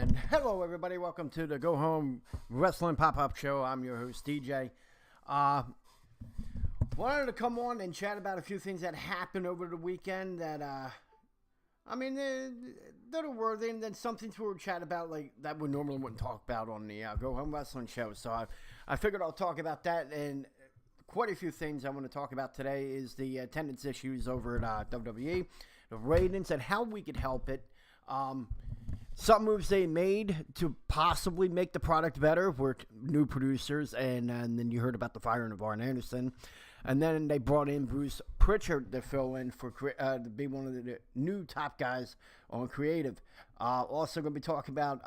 And hello, everybody. Welcome to the Go Home Wrestling Pop-Up Show. I'm your host, DJ. Wanted to come on and chat about a few things that happened over the weekend that, they're worthy, and then something to chat about like that we normally wouldn't talk about on the Go Home Wrestling Show. So I figured I'll talk about that, and quite a few things I want to talk about today is the attendance issues over at WWE, the ratings, and how we could help it. Some moves they made to possibly make the product better were new producers, and then you heard about the firing of Arn Anderson. And then they brought in Bruce Pritchard to fill in for to be one of the new top guys on creative. Also going to be talking about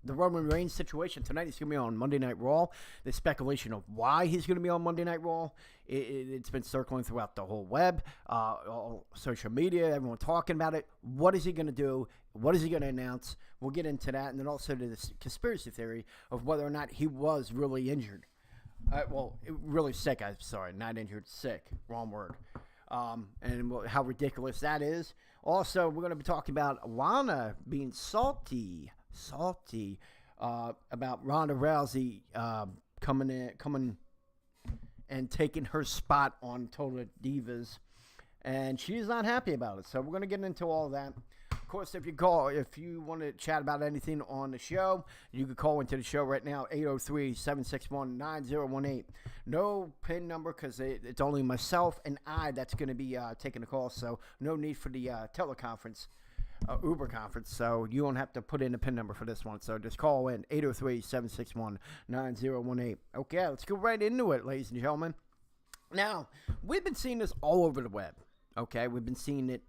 the Roman Reigns situation. Tonight he's going to be on Monday Night Raw. The speculation of why he's going to be on Monday Night Raw, it's been circling throughout the whole web, all social media, everyone talking about it. What is he going to do? What is he going to announce? We'll get into that. And then also to this conspiracy theory of whether or not he was really injured. Really sick. I'm sorry, not injured, sick. Wrong word. And how ridiculous that is. Also, we're going to be talking about Lana being salty about Ronda Rousey coming and taking her spot on Total Divas, and she's not happy about it. So we're going to get into all that. Of course, if you want to chat about anything on the show, you can call into the show right now, 803-761-9018. No PIN number because it's only myself and I that's going to be taking the call, so no need for the teleconference, Uber conference, so you won't have to put in a PIN number for this one. So just call in, 803-761-9018. Okay, let's go right into it, ladies and gentlemen. Now, we've been seeing this all over the web, okay? We've been seeing it,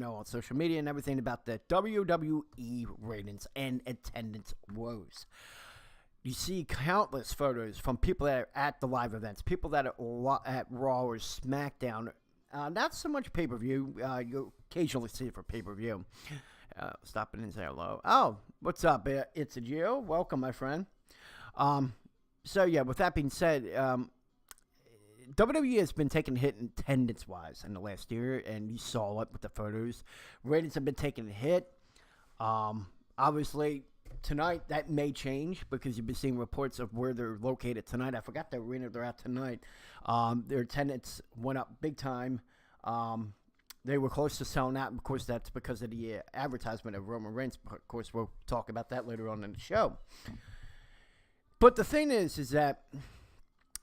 on social media and everything about the WWE ratings and attendance woes. You see countless photos from people that are at the live events, people that are at Raw or SmackDown. Not so much pay-per-view. You'll occasionally see it for pay-per-view. Stop in and say hello. Oh, what's up? It's a Gio. Welcome, my friend. With that being said, WWE has been taking a hit attendance-wise in the last year, and you saw it with the photos. Ratings have been taking a hit. Obviously, tonight that may change because you've been seeing reports of where they're located tonight. I forgot the arena they're at tonight. Their attendance went up big time. They were close to selling out. Of course, that's because of the advertisement of Roman Reigns. Of course, we'll talk about that later on in the show. But the thing is that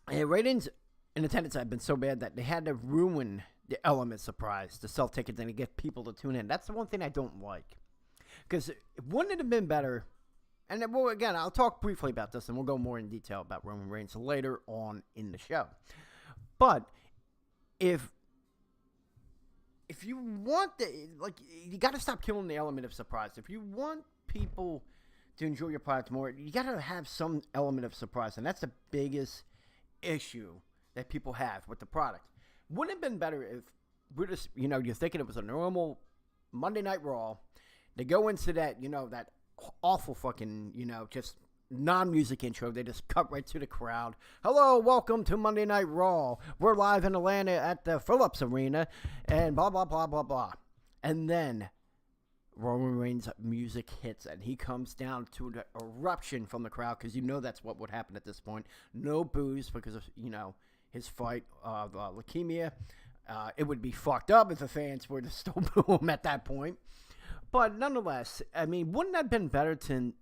ratings and attendance have been so bad that they had to ruin the element surprise to sell tickets and to get people to tune in. That's the one thing I don't like. Because wouldn't it have been better? And then, again, I'll talk briefly about this, and we'll go more in detail about Roman Reigns later on in the show. But if you want you got to stop killing the element of surprise. If you want people to enjoy your product more, you got to have some element of surprise, and that's the biggest issue that people have with the product. Wouldn't it have been better if we're just, you're thinking it was a normal Monday Night Raw. They go into that, that awful fucking, just non-music intro. They just cut right to the crowd. Hello, welcome to Monday Night Raw. We're live in Atlanta at the Phillips Arena, and blah, blah, blah, blah, blah. And then Roman Reigns' music hits, and he comes down to an eruption from the crowd, because that's what would happen at this point. No boos because of, his fight of leukemia. It would be fucked up if the fans were to still boo him at that point. But nonetheless, wouldn't that have been better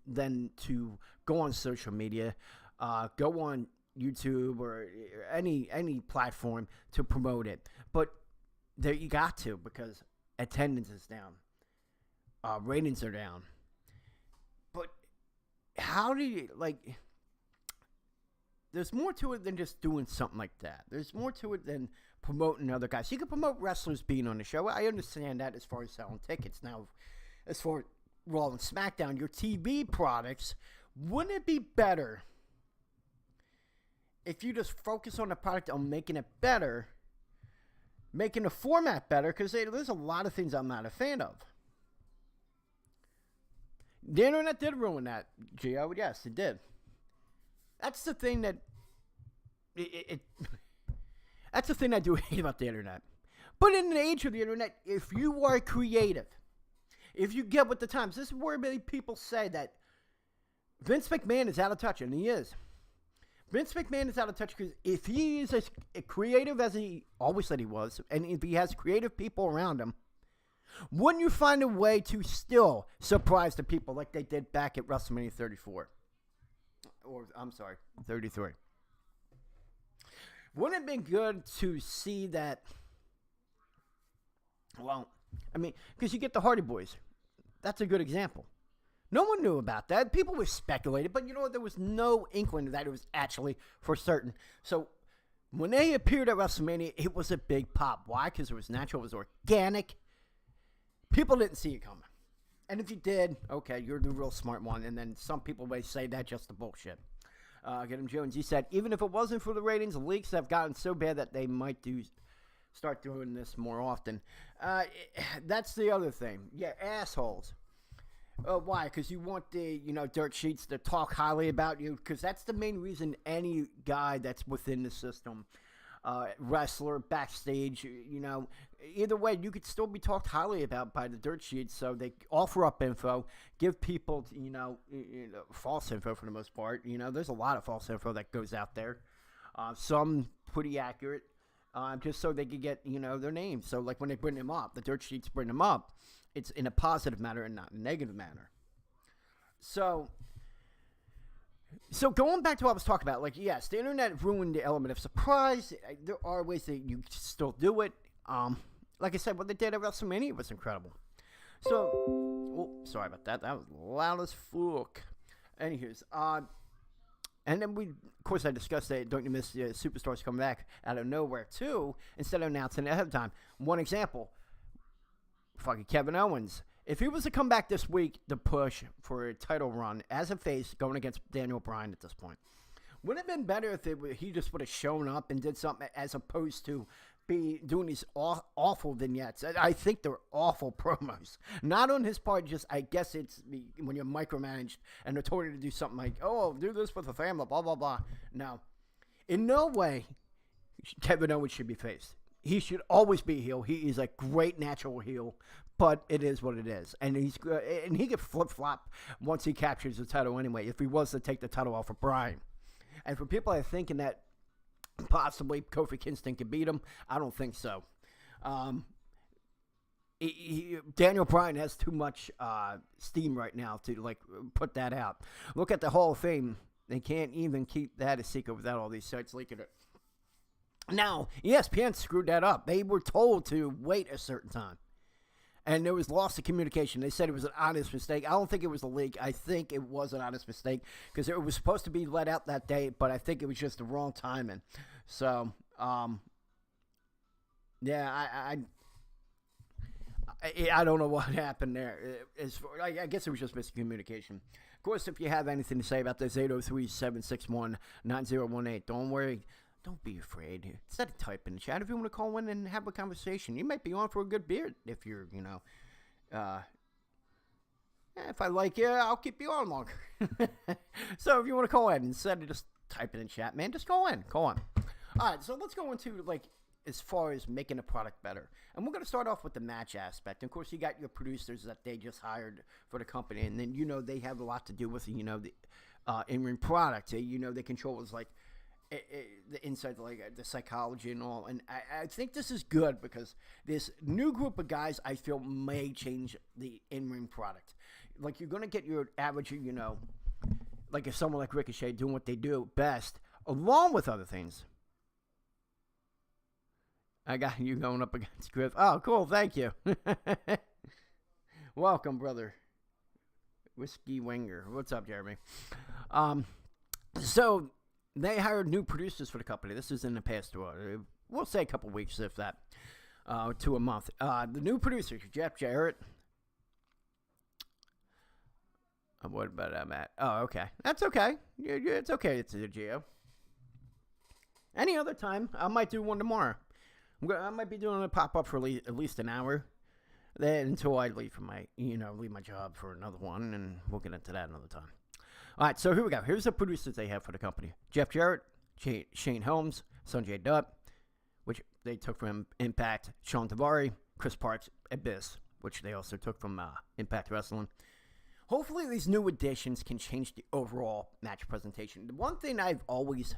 than to go on social media, go on YouTube or any platform to promote it? But there you got to, because attendance is down. Ratings are down. But how do you, there's more to it than just doing something like that. There's more to it than promoting other guys. You can promote wrestlers being on the show. I understand that as far as selling tickets. Now, as far as Raw and SmackDown, your TV products, wouldn't it be better if you just focus on the product, on making it better, making the format better? Because there's a lot of things I'm not a fan of. The internet did ruin that, Gio. Yes, it did. That's the thing that that's the thing I do hate about the internet. But in the age of the internet, if you are creative, If you get with the times, this is where many people say that Vince McMahon is out of touch, and he is. Vince McMahon is out of touch because if he is as creative as he always said he was, and if he has creative people around him, wouldn't you find a way to still surprise the people like they did back at WrestleMania 34? Or, I'm sorry, 33. Wouldn't it have been good to see that? Well, I mean, because you get the Hardy Boys. That's a good example. No one knew about that. People were speculating, but you know what? There was no inkling that it was actually for certain. So when they appeared at WrestleMania, it was a big pop. Why? Because it was natural, it was organic. People didn't see it coming. And if you did, okay, you're the real smart one. And then some people may say that's just the bullshit. Get him Jones. He said, even if it wasn't for the ratings, the leaks have gotten so bad that they might start doing this more often. That's the other thing. Yeah, assholes. Why? Because you want the, dirt sheets to talk highly about you. Because that's the main reason any guy that's within the system, wrestler, backstage, either way, you could still be talked highly about by the dirt sheets. So they offer up info, give people, false info for the most part. There's a lot of false info that goes out there. Some pretty accurate. Just so they could get, their names. So, like, when they bring them up, the dirt sheets bring them up, it's in a positive manner and not a negative manner. So going back to what I was talking about, like, yes, the internet ruined the element of surprise. There are ways that you still do it. Like I said, what they did at WrestleMania was incredible. So, sorry about that. That was loud as fuck. Anyways, and then of course, I discussed that Don't You Miss the Superstars coming back out of nowhere, too, instead of announcing it ahead of time. One example, fucking Kevin Owens. If he was to come back this week to push for a title run as a face going against Daniel Bryan at this point, wouldn't it have been better if he just would have shown up and did something as opposed to be doing these awful vignettes? I think they're awful promos. Not on his part, just I guess it's when you're micromanaged and they're told you to do something like, oh, do this with the family, blah, blah, blah. No. In no way Kevin Owens should be faced. He should always be a heel. He is a great natural heel, but it is what it is. And he could flip-flop once he captures the title anyway, if he was to take the title off of Bryan. And for people that are thinking that possibly Kofi Kingston could beat him, I don't think so. Daniel Bryan has too much steam right now to put that out. Look at the Hall of Fame. They can't even keep that a secret without all these sites leaking it. Now, ESPN screwed that up. They were told to wait a certain time. And there was loss of communication. They said it was an honest mistake. I don't think it was a leak. I think it was an honest mistake because it was supposed to be let out that day, but I think it was just the wrong timing. So, yeah, I don't know what happened there. I guess it was just miscommunication. Of course, if you have anything to say about this, 803-761-9018. Don't worry. Don't be afraid. Instead of typing in the chat, if you want to call in and have a conversation, you might be on for a good beer if you're, if I like you, I'll keep you on longer. So if you want to call in, instead of just typing in chat, man, just call in. Call in. All right, so let's go into, as far as making a product better. And we're going to start off with the match aspect. And of course, you got your producers that they just hired for the company. And then, they have a lot to do with, the in-ring product. They control is the inside, the psychology and all. And I think this is good because this new group of guys, I feel, may change the in-ring product. You're going to get your average, if someone like Ricochet doing what they do best, along with other things. I got you going up against Griff. Oh, cool. Thank you. Welcome, brother. Whiskey Winger. What's up, Jeremy? So they hired new producers for the company. This is in the past, we'll say a couple weeks, if that, to a month. The new producers, Jeff Jarrett. What about Matt? Oh, okay. That's okay. It's okay. It's a Geo. Any other time, I might do one tomorrow. I might be doing a pop-up for at least an hour. Then until I leave leave my job for another one, and we'll get into that another time. All right, so here we go. Here's the producers they have for the company. Jeff Jarrett, Shane Helms, Sanjay Dutt, which they took from Impact, Sean Tavari, Chris Parks, Abyss. which they also took from Impact Wrestling. Hopefully, these new additions can change the overall match presentation. The one thing I've always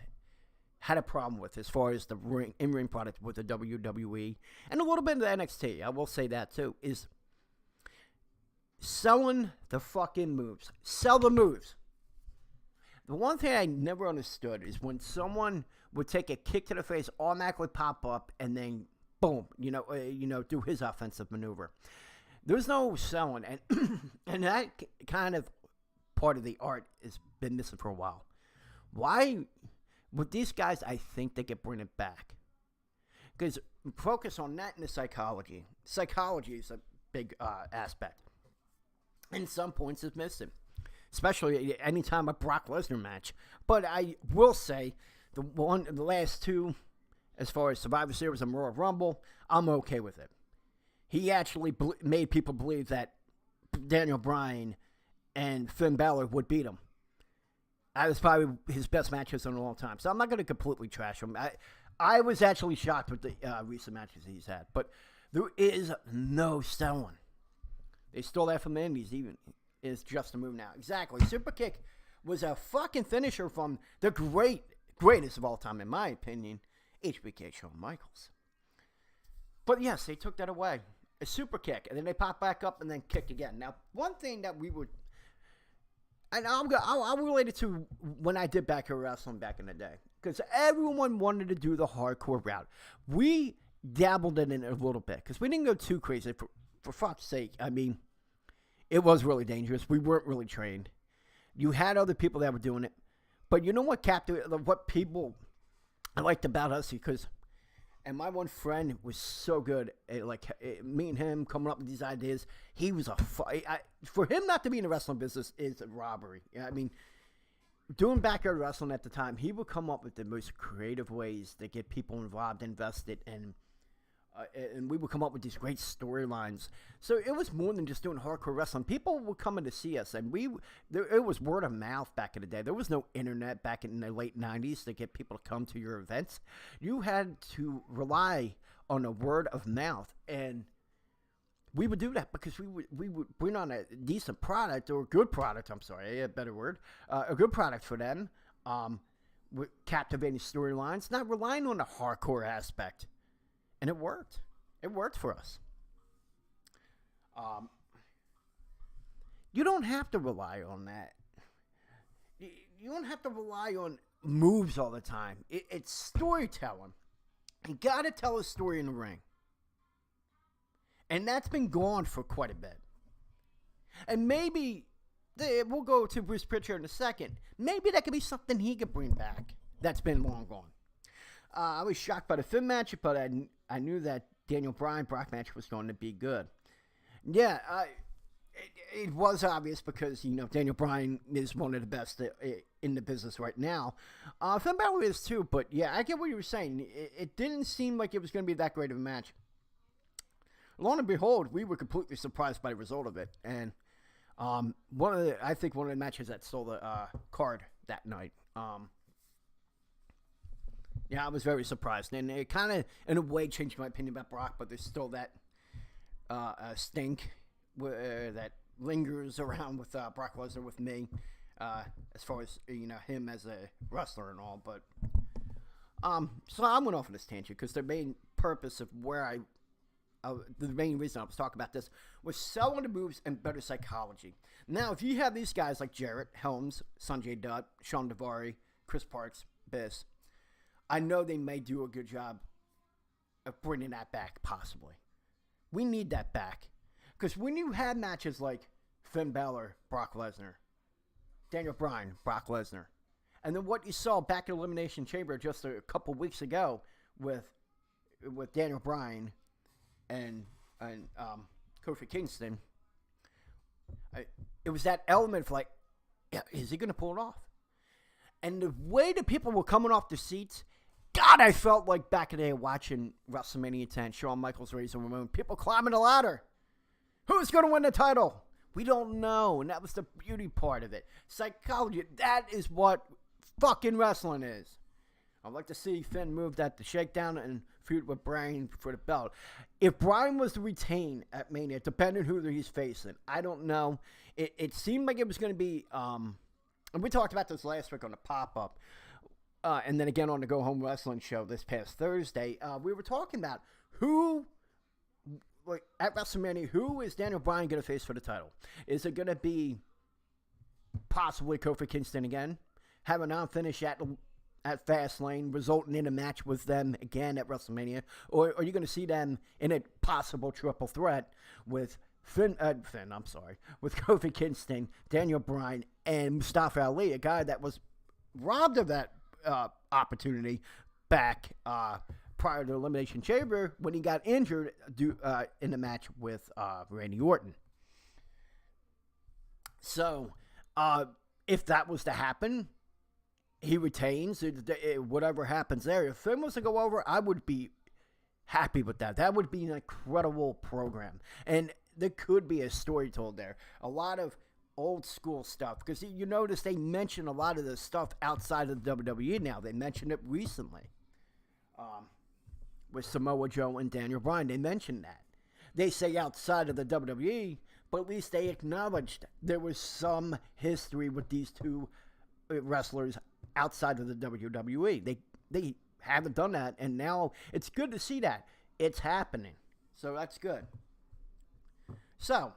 had a problem with as far as the in-ring product with the WWE and a little bit of the NXT, I will say that too, is selling the fucking moves. Sell the moves. The one thing I never understood is when someone would take a kick to the face, automatically pop up, and then boom, do his offensive maneuver. There's no selling, and that kind of part of the art has been missing for a while. Why? With these guys, I think they could bring it back. Because focus on that and the psychology. Psychology is a big aspect. And some points is missing. Especially anytime a Brock Lesnar match. But I will say, the last two, as far as Survivor Series and Royal Rumble, I'm okay with it. He actually made people believe that Daniel Bryan and Finn Balor would beat him. That was probably his best matches in a long time. So I'm not going to completely trash him. I was actually shocked with the recent matches he's had. But there is no selling. They stole that from the Indies even. It's just a move now. Exactly. Superkick was a fucking finisher from the greatest of all time, in my opinion, HBK Shawn Michaels. But yes, they took that away. A super kick, and then they pop back up and then kick again. Now, one thing that we would, and I'll relate it to when I did backyard wrestling back in the day, because everyone wanted to do the hardcore route. We dabbled in it a little bit, because we didn't go too crazy. For fuck's sake, I mean, it was really dangerous. We weren't really trained. You had other people that were doing it, but you know what people I liked about us, because. And my one friend was so good at, me and him coming up with these ideas. He was for him not to be in the wrestling business is a robbery. I mean, doing backyard wrestling at the time, he would come up with the most creative ways to get people involved, invested, and we would come up with these great storylines. So it was more than just doing hardcore wrestling. People were coming to see us, and it was word of mouth back in the day. There was no internet back in the late 90s to get people to come to your events. You had to rely on the word of mouth, and we would do that because we would bring on a decent product, or a good product, I'm sorry, a better word, a good product for them, with captivating storylines, not relying on the hardcore aspect. And it worked. It worked for us. You don't have to rely on that. You don't have to rely on moves all the time. It's storytelling. You got to tell a story in the ring. And that's been gone for quite a bit. And maybe, we'll go to Bruce Pritchard in a second. Maybe that could be something he could bring back that's been long gone. I was shocked by the Finn match, but I knew that Daniel Bryan-Brock match was going to be good. Yeah, it was obvious because, Daniel Bryan is one of the best in the business right now. Finn Balor is too, but yeah, I get what you were saying. It didn't seem like it was going to be that great of a match. Lo and behold, we were completely surprised by the result of it. And one of the matches that stole the card that night. Yeah, I was very surprised. And it kind of, in a way, changed my opinion about Brock, but there's still that stink that lingers around with Brock Lesnar with me, as far as, him as a wrestler and all. But, so I went off on this tangent because the main purpose of the main reason I was talking about this was selling the moves and better psychology. Now, if you have these guys like Jarrett, Helms, Sanjay Dutt, Sean Daivari, Chris Parks, Biss, I know they may do a good job of bringing that back, possibly. We need that back. Because when you had matches like Finn Balor, Brock Lesnar, Daniel Bryan, Brock Lesnar, and then what you saw back in Elimination Chamber just a couple weeks ago with Daniel Bryan and Kofi Kingston, it was that element of is he going to pull it off? And the way that people were coming off the seats, God, I felt like back in the day watching WrestleMania 10, Shawn Michaels, Razor Ramon, people climbing the ladder. Who's going to win the title? We don't know, and that was the beauty part of it. Psychology, that is what fucking wrestling is. I'd like to see Finn move that to Shakedown and feud with Bryan for the belt. If Bryan was to retain at Mania, depending who he's facing, I don't know. It seemed like it was going to be, and we talked about this last week on the pop-up, and then again on the Go Home Wrestling show this past Thursday. We were talking about who, like at WrestleMania, who is Daniel Bryan going to face for the title? Is it going to be possibly Kofi Kingston again? Have a non-finish at Fastlane, resulting in a match with them again at WrestleMania? Or are you going to see them in a possible triple threat with with Kofi Kingston, Daniel Bryan, and Mustafa Ali, a guy that was robbed of that opportunity back prior to Elimination Chamber when he got injured in the match with Randy Orton. So, if that was to happen, he retains. Whatever happens there, if Finn was to go over, I would be happy with that. That would be an incredible program. And there could be a story told there. A lot of old school stuff. Because you notice they mention a lot of the stuff outside of the WWE now. They mentioned it recently. With Samoa Joe and Daniel Bryan. They mentioned that. They say outside of the WWE, but at least they acknowledged there was some history with these two wrestlers outside of the WWE. They haven't done that, and now it's good to see that. It's happening. So that's good. So,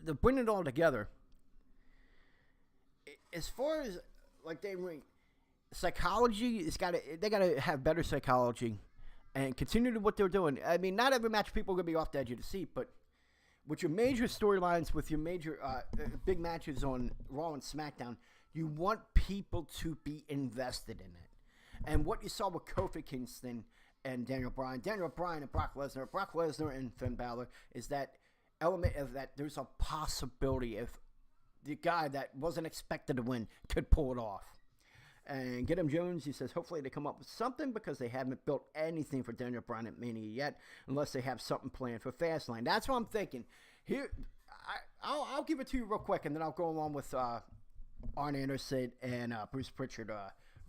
to bring it all together, as far as, like, psychology, they got to have better psychology and continue to what they're doing. I mean, not every match people are going to be off the edge of the seat, but with your major storylines, with your major big matches on Raw and SmackDown, you want people to be invested in it. And what you saw with Kofi Kingston and Daniel Bryan and Brock Lesnar and Finn Balor is that element of that there's a possibility if the guy that wasn't expected to win could pull it off. And Get 'em Jones, he says, hopefully they come up with something because they haven't built anything for Daniel Bryan at Mania yet, unless they have something planned for Fastlane. That's what I'm thinking. Here, I'll give it to you real quick, and then I'll go along with Arn Anderson and Bruce Pritchard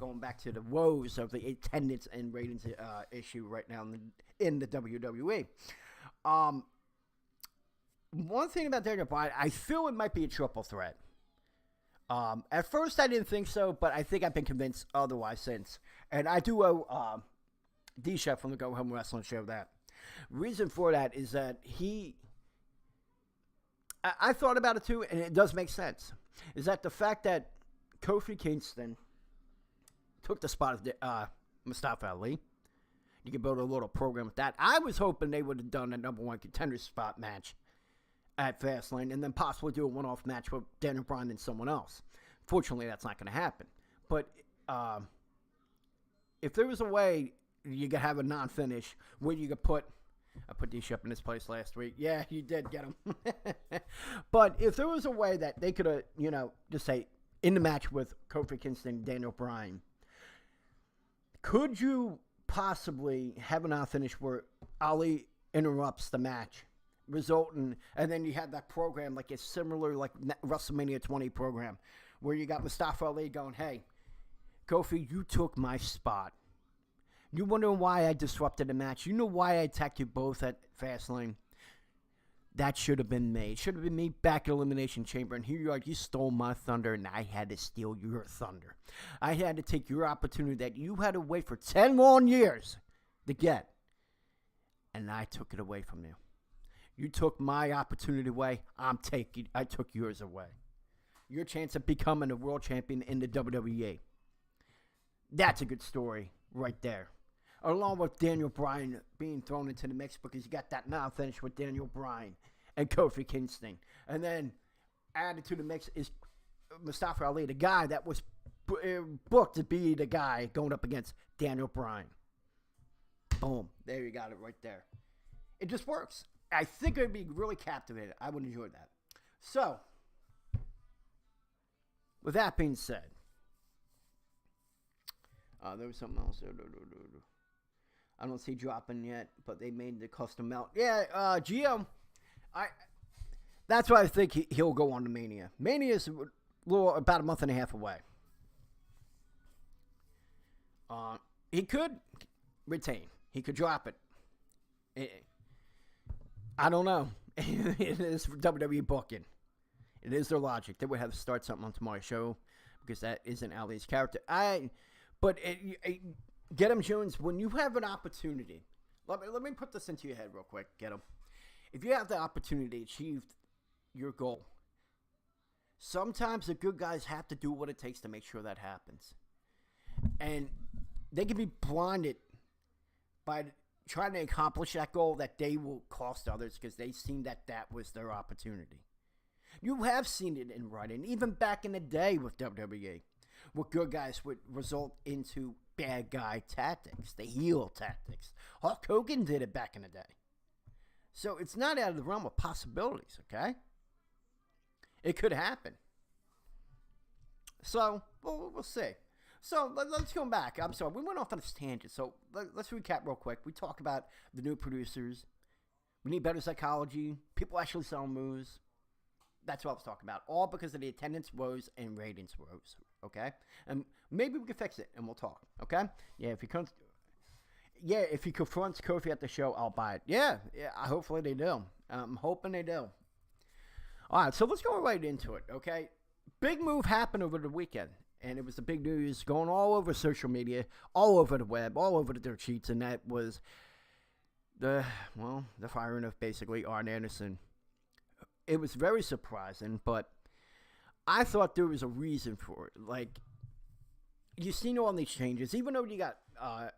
going back to the woes of the attendance and ratings issue right now in the WWE. One thing about Daniel Bryan, I feel it might be a triple threat. At first, I didn't think so, but I think I've been convinced otherwise since. And I do owe D-Chef from the Go Home Wrestling show that. Reason for that is that I thought about it too, and it does make sense. Is that the fact that Kofi Kingston took the spot of Mustafa Ali. You could build a little program with that. I was hoping they would have done a number one contender spot match at Fastlane and then possibly do a one-off match with Daniel Bryan and someone else. Fortunately, that's not going to happen. But if there was a way you could have a non-finish where you could put... I put D-Shep in this place last week. Yeah, you did get him. But if there was a way that they could have, just say, in the match with Kofi Kingston and Daniel Bryan, could you possibly have a non-finish where Ali interrupts the match, resulting, and then you have that program like a similar like WrestleMania 20 program, where you got Mustafa Ali going, hey, Kofi, you took my spot. You wondering why I disrupted the match? You know why I attacked you both at Fastlane? That should have been me. It should have been me back at Elimination Chamber. And here you are, you stole my thunder, and I had to steal your thunder. I had to take your opportunity that you had to wait for 10 long years to get. And I took it away from you. You took my opportunity away. I took yours away. Your chance of becoming a world champion in the WWE. That's a good story right there. Along with Daniel Bryan being thrown into the mix because you got that non-finish with Daniel Bryan and Kofi Kingston. And then added to the mix is Mustafa Ali, the guy that was booked to be the guy going up against Daniel Bryan. Boom. There you got it right there. It just works. I think it would be really captivating. I would enjoy that. So, with that being said, there was something else. I don't see dropping yet, but they made the custom melt. Yeah, Gio. That's why I think he'll go on to Mania. Mania is about a month and a half away. He could retain. He could drop it. I don't know. It is WWE booking. It is their logic. They would have to start something on tomorrow's show because that isn't Ali's character. Get him, Jones, when you have an opportunity. Let me put this into your head real quick. Get him. If you have the opportunity to achieve your goal, sometimes the good guys have to do what it takes to make sure that happens. And they can be blinded by trying to accomplish that goal that they will cost others because they've seen that was their opportunity. You have seen it in writing, even back in the day with WWE, where good guys would result into bad guy tactics, the heel tactics. Hulk Hogan did it back in the day. So it's not out of the realm of possibilities, okay? It could happen. So, we'll see. So, let's go back. I'm sorry, we went off on this tangent. So, let's recap real quick. We talk about the new producers. We need better psychology. People actually selling moves. That's what I was talking about. All because of the attendance woes and ratings woes, okay? And maybe we can fix it, and we'll talk, okay? Yeah, if he confronts Kofi at the show, I'll buy it. Yeah, hopefully they do. I'm hoping they do. All right, so let's go right into it, okay? Big move happened over the weekend, and it was the big news going all over social media, all over the web, all over the dirt sheets, and that was the firing of basically Arn Anderson. It was very surprising, but I thought there was a reason for it. Like, you've seen all these changes, even though you got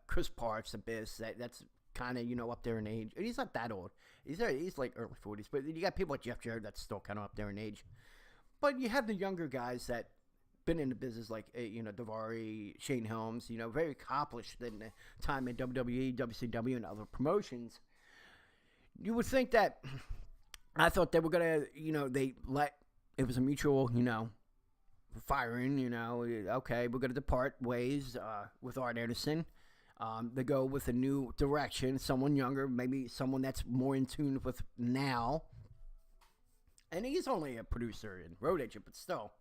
Chris Parks, Abyss, that's kind of, up there in age. He's not that old. He's like early 40s, but you got people like Jeff Jarrett that's still kind of up there in age. But you have the younger guys that been in the business like, Daivari, Shane Helms, very accomplished in the time in WWE, WCW, and other promotions. You would think that, I thought they were going to, it was a mutual, firing, okay, we're going to depart ways with Arn Anderson. They go with a new direction, someone younger, maybe someone that's more in tune with now. And he's only a producer and road agent, but still,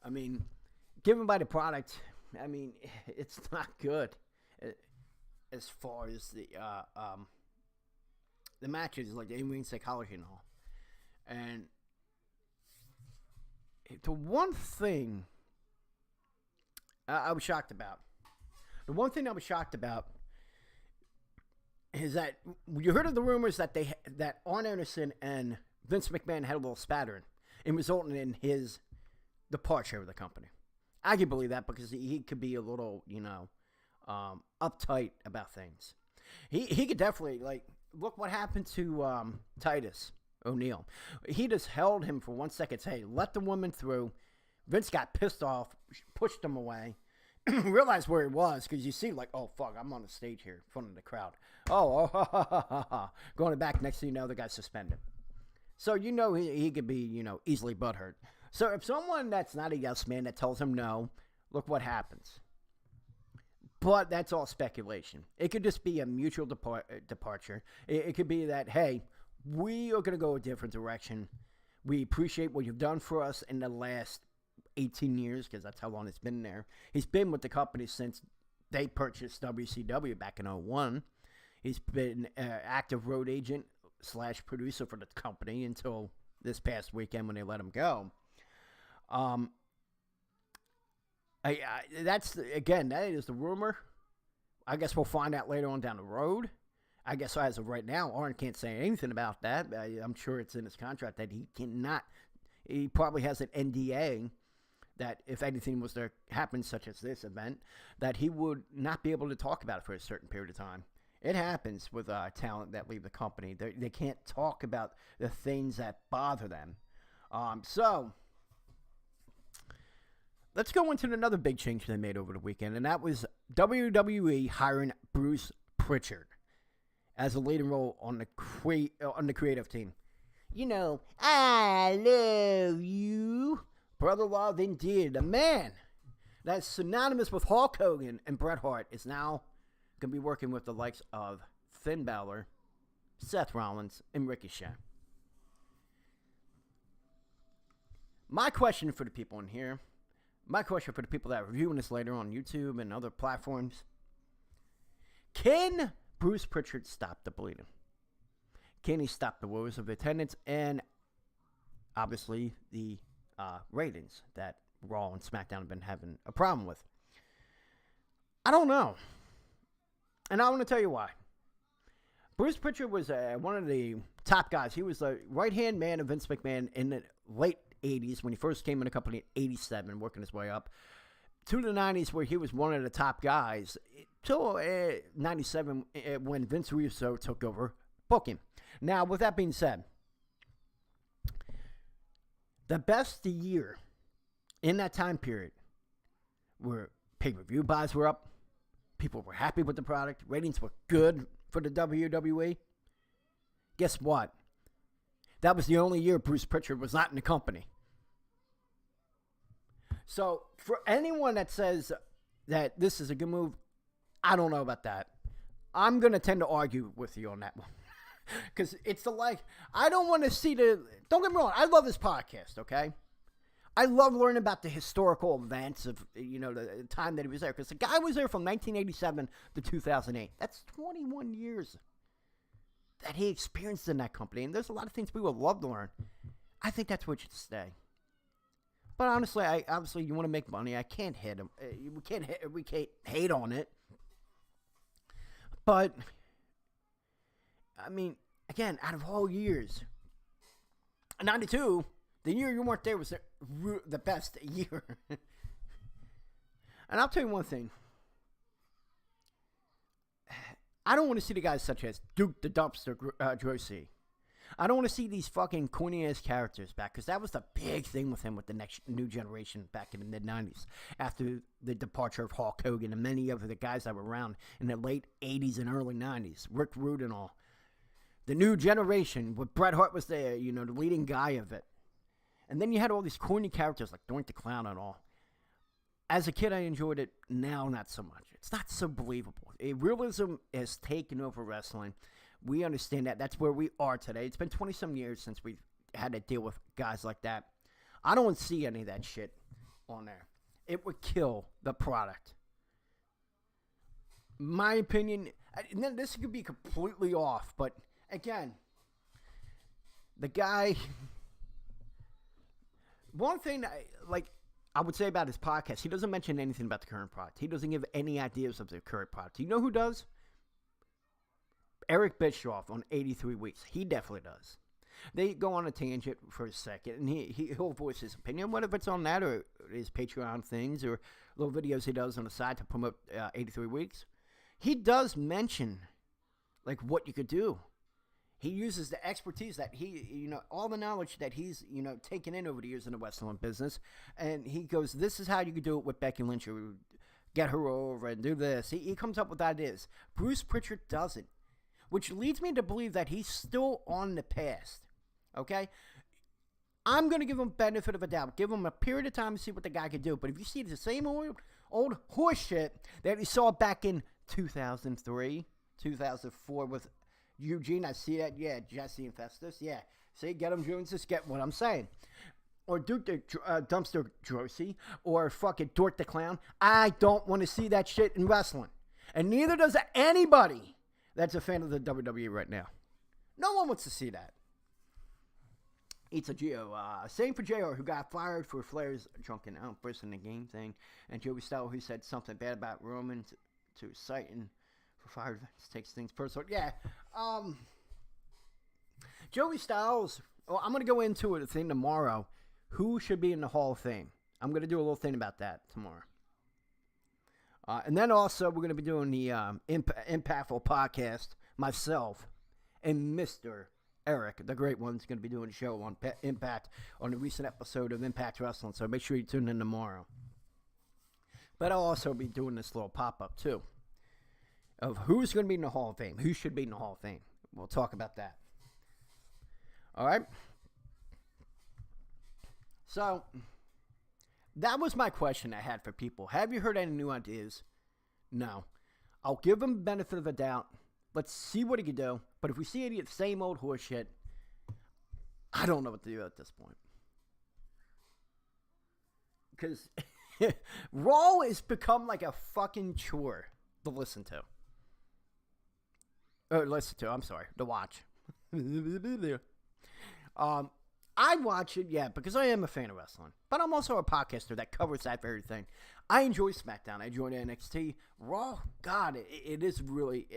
I mean, given by the product, I mean, it's not good as far as the matches, like the in-ring psychology and all. And the one thing I was shocked about, is that you heard of the rumors that that Arn Anderson and Vince McMahon had a little spattering and resulting in his departure of the company. I can believe that because he could be a little, uptight about things. He could definitely, look what happened to Titus O'Neil. He just held him for 1 second, say, let the woman through. Vince got pissed off, pushed him away, realized where he was, because you see, oh, fuck, I'm on the stage here in front of the crowd. Going back, next thing you know, the guy's suspended. So he could be, easily butthurt. So if someone that's not a yes man that tells him no, look what happens. But that's all speculation. It could just be a mutual departure. It could be that, hey, we are going to go a different direction. We appreciate what you've done for us in the last 18 years, because that's how long it's been there. He's been with the company since they purchased WCW back in 2001. He's been an active road agent / producer for the company until this past weekend when they let him go. That is the rumor. I guess we'll find out later on down the road. I guess as of right now, Arn can't say anything about that. I'm sure it's in his contract that he cannot. He probably has an NDA that if anything was to happen, such as this event, that he would not be able to talk about it for a certain period of time. It happens with talent that leave the company. They can't talk about the things that bother them. So let's go into another big change they made over the weekend, and that was WWE hiring Bruce Pritchard as a leading role on the creative team. I love you. Brother Love indeed. The man that's synonymous with Hulk Hogan and Bret Hart is now going to be working with the likes of Finn Balor, Seth Rollins, and Ricochet. My question for the people in here, my question for the people that are reviewing this later on YouTube and other platforms, Can Bruce Pritchard stop the bleeding? Can he stop the woes of attendance and obviously the ratings that Raw and SmackDown have been having a problem with? I don't know. And I want to tell you why. Bruce Pritchard was one of the top guys. He was the right-hand man of Vince McMahon in the late 80s when he first came in the company in 87, working his way up, to the 90s where he was one of the top guys, till 97 when Vince Russo took over booking. Now, with that being said, the best year in that time period where pay-per-view buys were up, people were happy with the product, ratings were good for the WWE. Guess what? That was the only year Bruce Pritchard was not in the company. So, for anyone that says that this is a good move, I don't know about that. I'm going to tend to argue with you on that one. Because it's I don't want to see don't get me wrong, I love this podcast, okay? I love learning about the historical events of, the time that he was there. Because the guy was there from 1987 to 2008. That's 21 years that he experienced in that company. And there's a lot of things we would love to learn. I think that's what should stay. But honestly, obviously, you want to make money. I can't hit him. We can't hate on it. But, I mean, again, out of all years, 92, the year you weren't there was the best year. And I'll tell you one thing. I don't want to see the guys such as Duke the Dumpster Droese. I don't want to see these fucking corny-ass characters back, because that was the big thing with him with the next new generation back in the mid-90s. After the departure of Hulk Hogan and many of the guys that were around in the late 80s and early 90s. Rick Rude and all. The new generation, with Bret Hart was the leading guy of it. And then you had all these corny characters like Doink the Clown and all. As a kid, I enjoyed it. Now, not so much. It's not so believable. Realism has taken over wrestling. We understand that. That's where we are today. It's been 20-some years since we've had to deal with guys like that. I don't see any of that shit on there. It would kill the product. My opinion, and this could be completely off, but again, the guy... One thing I would say about his podcast, he doesn't mention anything about the current product. He doesn't give any ideas of the current product. You know who does? Eric Bischoff on 83 Weeks. He definitely does. They go on a tangent for a second, and he'll voice his opinion, whether it's on that or his Patreon things or little videos he does on the side to promote 83 Weeks. He does mention, what you could do. He uses the expertise that all the knowledge that he's, taken in over the years in the wrestling business. And he goes, this is how you could do it with Becky Lynch. Or get her over and do this. He comes up with ideas. Bruce Pritchard doesn't. Which leads me to believe that he's still on the past. Okay? I'm going to give him benefit of a doubt. Give him a period of time to see what the guy can do. But if you see the same old horse shit that he saw back in 2003, 2004 with Eugene, I see that. Yeah, Jesse and Festus. Yeah. See, get them, Jones. Just get what I'm saying. Or Duke the Dumpster Droese. Or fucking Dork the Clown. I don't want to see that shit in wrestling. And neither does anybody that's a fan of the WWE right now. No one wants to see that. It's a Geo. Same for JR, who got fired for Flair's drunken outburst in the game thing. And Joey Styles, who said something bad about Roman to Satan. Fired takes things personal. Yeah. Joey Styles. Well, I'm going to go into a thing tomorrow. Who should be in the Hall of Fame? I'm going to do a little thing about that tomorrow. And then also, we're going to be doing the Impactful podcast. Myself and Mr. Eric, the great one, is going to be doing a show on Impact on a recent episode of Impact Wrestling. So make sure you tune in tomorrow. But I'll also be doing this little pop-up, too, of who's going to be in the Hall of Fame. Who should be in the Hall of Fame. We'll talk about that. All right? So, that was my question I had for people. Have you heard any new ideas? No. I'll give him the benefit of the doubt. Let's see what he can do. But if we see any of the same old horse shit, I don't know what to do at this point. Because Raw has become like a fucking chore to listen to. Listen to. I'm sorry, to watch. I watch it, yeah, because I am a fan of wrestling. But I'm also a podcaster that covers that very thing. I enjoy SmackDown. I enjoy NXT. Raw, God, it is really...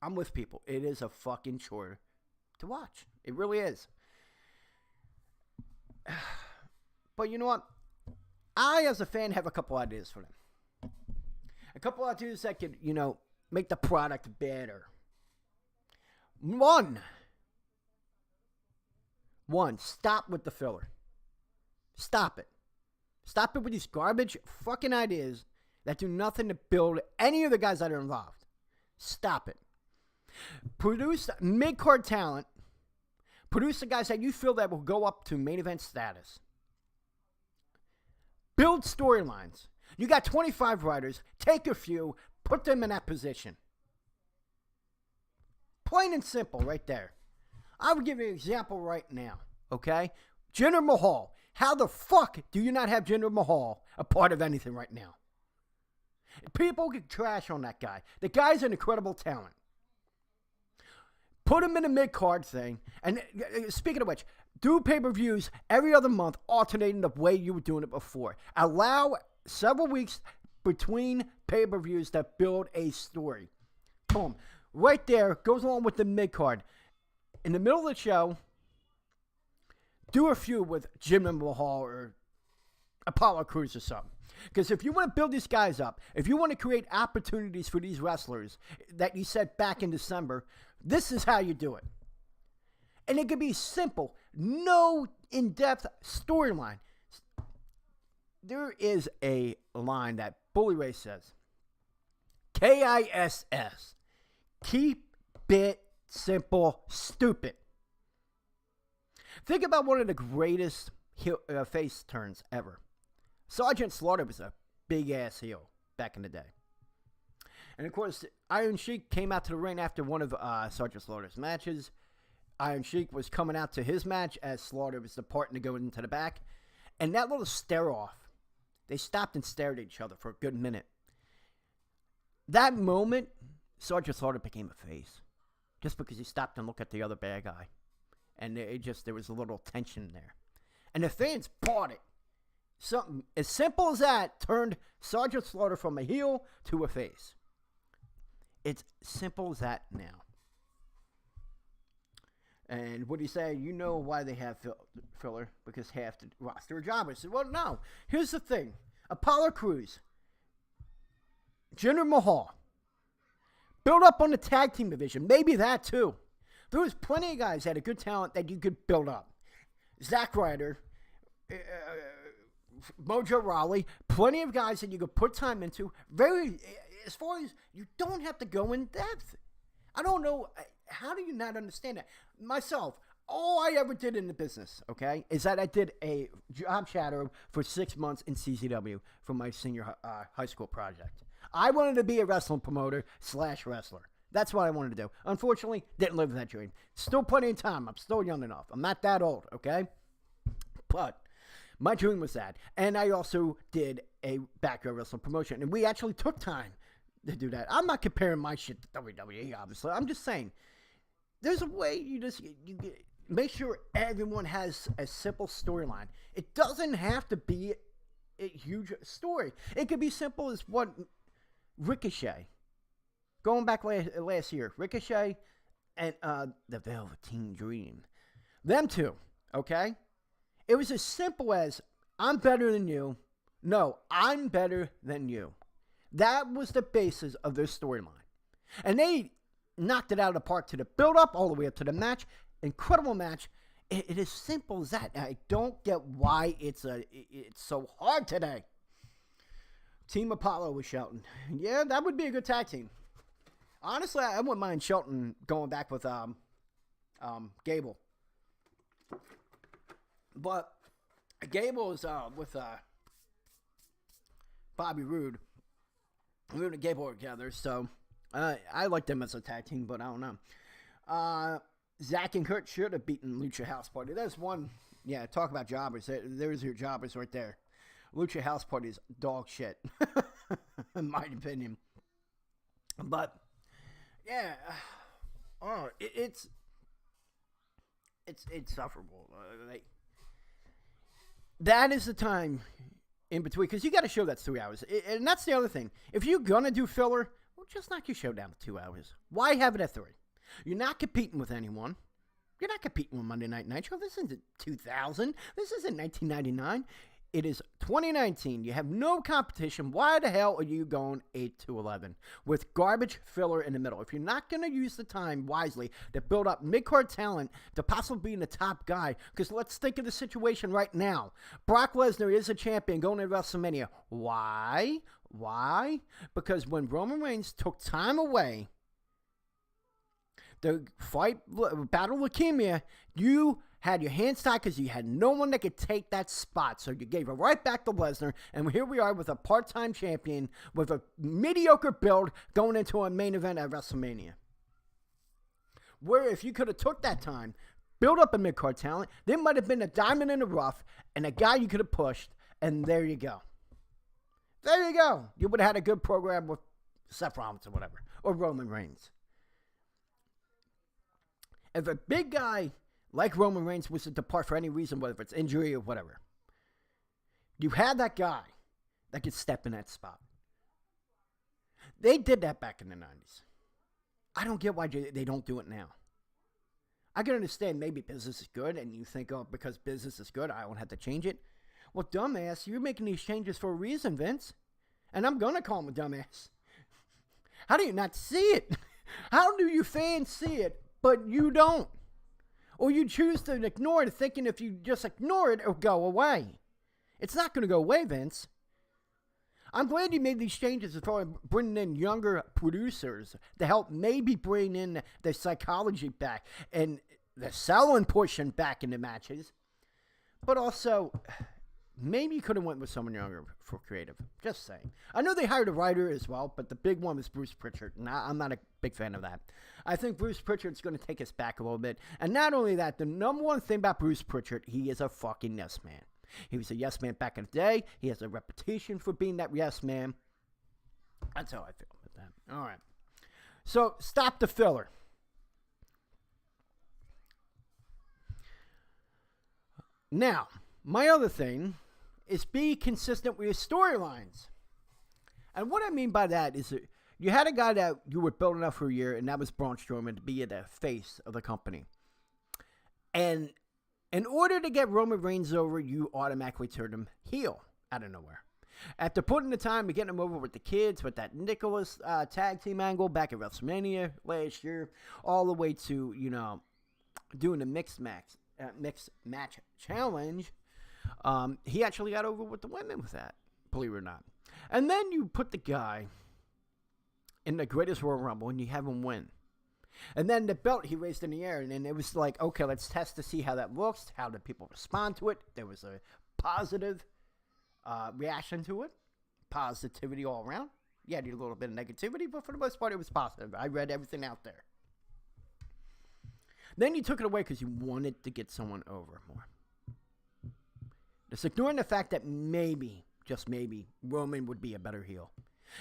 I'm with people. It is a fucking chore to watch. It really is. But you know what? I, as a fan, have a couple ideas for them. A couple ideas that could, make the product better. One, stop with the filler. Stop it. Stop it with these garbage fucking ideas that do nothing to build any of the guys that are involved. Stop it. Produce mid-card talent. Produce the guys that you feel that will go up to main event status. Build storylines. You got 25 writers. Take a few. Put them in that position. Plain and simple right there. I would give you an example right now. Okay? Jinder Mahal. How the fuck do you not have Jinder Mahal a part of anything right now? People get trash on that guy. The guy's an incredible talent. Put him in a mid-card thing. And speaking of which, do pay-per-views every other month, alternating the way you were doing it before. Allow several weeks between pay-per-views that build a story. Boom. Right there, goes along with the mid-card. In the middle of the show, do a feud with Jinder Mahal or Apollo Crews or something. Because if you want to build these guys up, if you want to create opportunities for these wrestlers that you said back in December, this is how you do it. And it could be simple. No in-depth storyline. There is a line that Bully Ray says. KISS. Keep it simple, stupid. Think about one of the greatest face turns ever. Sergeant Slaughter was a big-ass heel back in the day. And, of course, Iron Sheik came out to the ring after one of Sergeant Slaughter's matches. Iron Sheik was coming out to his match as Slaughter was departing to go into the back. And that little stare-off, they stopped and stared at each other for a good minute. That moment, Sergeant Slaughter became a face. Just because he stopped and looked at the other bad guy. And there was a little tension there. And the fans bought it. Something as simple as that turned Sergeant Slaughter from a heel to a face. It's simple as that now. And what do you say? You know why they have filler? Because half the roster are jobbers. Well, no. Here's the thing. Apollo Crews. Jinder Mahal. Build up on the tag team division. Maybe that too. There was plenty of guys that had a good talent that you could build up. Zack Ryder. Mojo Rawley. Plenty of guys that you could put time into. As far as you don't have to go in depth. I don't know. How do you not understand that? Myself, all I ever did in the business, okay, is that I did a job shadow for 6 months in CZW for my senior high school project. I wanted to be a wrestling promoter / wrestler. That's what I wanted to do. Unfortunately, didn't live that dream. Still plenty of time. I'm still young enough. I'm not that old, okay? But my dream was that. And I also did a backyard wrestling promotion. And we actually took time to do that. I'm not comparing my shit to WWE, obviously. I'm just saying, there's a way you make sure everyone has a simple storyline. It doesn't have to be a huge story. It could be simple as what Ricochet. Going back last year, Ricochet and the Velveteen Dream. Them two, okay? It was as simple as, I'm better than you. No, I'm better than you. That was the basis of their storyline. And they knocked it out of the park to the build-up, all the way up to the match. Incredible match. It is simple as that. I don't get why it's so hard today. Team Apollo with Shelton. Yeah, that would be a good tag team. Honestly, I wouldn't mind Shelton going back with Gable. But Gable is with Bobby Roode. Roode and Gable are together, so I like them as a tag team, but I don't know. Zach and Kurt should have beaten Lucha House Party. There's one, talk about jobbers. There's your jobbers right there. Lucha House Party is dog shit, in my opinion. But, yeah, Oh, it's insufferable. That is the time in between, because you got to show that's 3 hours. And that's the other thing. If you're going to do filler, well, just knock your show down to 2 hours. Why have it at 3? You're not competing with anyone. You're not competing with Monday Night Nitro. This isn't 2000. This isn't 1999. It is 2019. You have no competition. Why the hell are you going 8 to 11 with garbage filler in the middle? If you're not going to use the time wisely to build up mid-card talent to possibly being the top guy, because let's think of the situation right now. Brock Lesnar is a champion going to WrestleMania. Why? Why? Because when Roman Reigns took time away, the fight, battle leukemia, you had your hands tied because you had no one that could take that spot. So you gave it right back to Lesnar, and here we are with a part-time champion with a mediocre build going into a main event at WrestleMania. Where if you could have took that time, build up a mid-card talent, there might have been a diamond in the rough and a guy you could have pushed, and there you go. There you go. You would have had a good program with Seth Rollins or whatever, or Roman Reigns. If a big guy like Roman Reigns was to depart for any reason, whether it's injury or whatever, you had that guy that could step in that spot. They did that back in the 90s. I don't get why they don't do it now. I can understand maybe business is good, and you think, oh, because business is good, I won't have to change it. Well, dumbass, you're making these changes for a reason, Vince. And I'm going to call him a dumbass. How do you not see it? How do you fans see it, but you don't? Or you choose to ignore it, thinking if you just ignore it, it'll go away. It's not going to go away, Vince. I'm glad you made these changes as far as bringing in younger producers to help maybe bring in the psychology back and the selling portion back into matches. But also, maybe you could have went with someone younger for creative. Just saying. I know they hired a writer as well, but the big one was Bruce Pritchard. And I'm not a big fan of that. I think Bruce Pritchard's going to take us back a little bit. And not only that, the number one thing about Bruce Pritchard, he is a fucking yes man. He was a yes man back in the day. He has a reputation for being that yes man. That's how I feel about that. All right. So, stop the filler. Now, my other thing is be consistent with your storylines. And what I mean by that is that you had a guy that you were building up for a year, and that was Braun Strowman to be the face of the company. And in order to get Roman Reigns over, you automatically turned him heel out of nowhere. After putting the time to get him over with the kids, with that Nicholas tag team angle back at WrestleMania last year, all the way to, doing the mixed match challenge, he actually got over with the women with that, believe it or not. And then you put the guy in the greatest Royal Rumble and you have him win. And then the belt he raised in the air, and then it was like, okay, let's test to see how that looks. How do people respond to it? There was a positive reaction to it. Positivity all around. Yeah, a little bit of negativity, but for the most part, it was positive. I read everything out there. Then you took it away because you wanted to get someone over more. Just ignoring the fact that maybe, just maybe, Roman would be a better heel.